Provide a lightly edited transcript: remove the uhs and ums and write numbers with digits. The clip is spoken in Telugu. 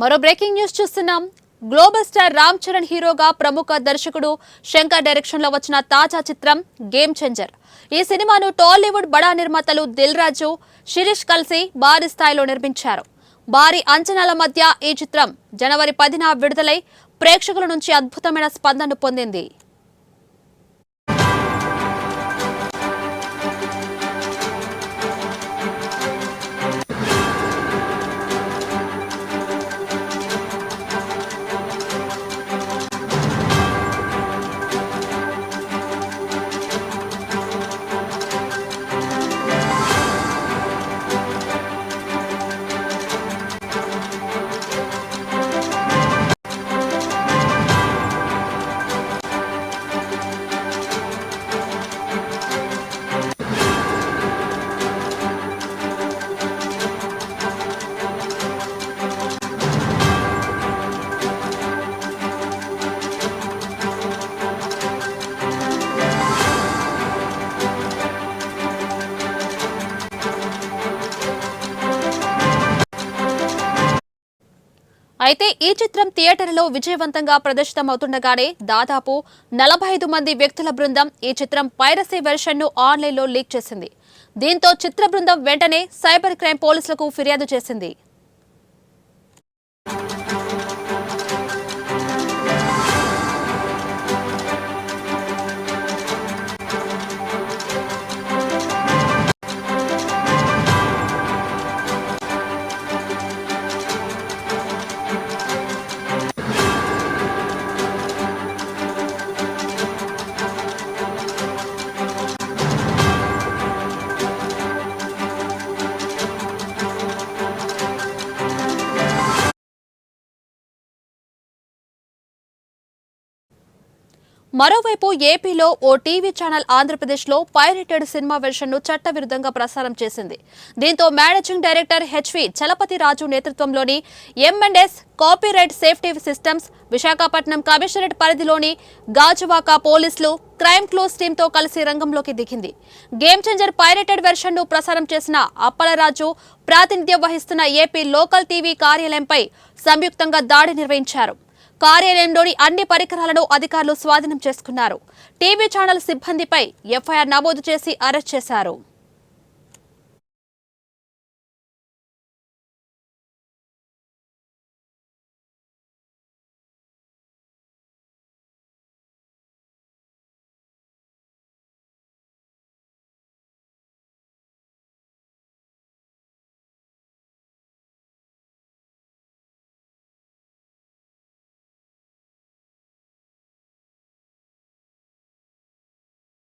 మరో బ్రేకింగ్ న్యూస్ చూస్తున్నాం. గ్లోబల్ స్టార్ రామ్ చరణ్ హీరోగా ప్రముఖ దర్శకుడు శంకర్ డైరెక్షన్ లో వచ్చిన తాజా చిత్రం గేమ్ చేంజర్. ఈ సినిమాను టాలీవుడ్ బడా నిర్మాతలు దిల్ రాజు, శిరీష్ కలిసి భారీ స్థాయిలో నిర్మించారు. భారీ అంచనాల మధ్య ఈ చిత్రం జనవరి 10న విడుదలై ప్రేక్షకుల నుంచి అద్భుతమైన స్పందనను పొందింది. అయితే ఈ చిత్రం థియేటర్లో విజయవంతంగా ప్రదర్శితమవుతుండగానే దాదాపు 45 మంది వ్యక్తుల బృందం ఈ చిత్రం పైరసీ వెర్షన్ను ఆన్లైన్లో లీక్ చేసింది. దీంతో చిత్ర బృందం వెంటనే సైబర్ క్రైమ్ పోలీసులకు ఫిర్యాదు చేసింది. మరోవైపు ఏపీలో ఓ టీవీ ఛానల్ ఆంధ్రప్రదేశ్లో పైరేటెడ్ సినిమా వెర్షన్ను చట్టవిరుద్ధంగా ప్రసారం చేసింది. దీంతో మేనేజింగ్ డైరెక్టర్ హెచ్వి చలపతి రాజు నేతృత్వంలోని M&S copyright safety systems, Visakhapatnam commissionerate పరిధిలోని గాజువాక పోలీసులు క్రైమ్ క్లోజ్ టీంతో కలిసి రంగంలోకి దిగింది. గేమ్ చేంజర్ పైరేటెడ్ వెర్షన్ను ప్రసారం చేసిన అప్పలరాజు ప్రాతినిధ్యం వహిస్తున్న ఏపీ లోకల్ టీవీ కార్యాలయంపై సంయుక్తంగా దాడి నిర్వహించారు. కార్యాలయంలోని అన్ని పరికరాలను అధికారులు స్వాధీనం చేసుకున్నారు. టీవీ ఛానల్ సిబ్బందిపై ఎఫ్ఐఆర్ నమోదు చేసి అరెస్ట్ చేశారు.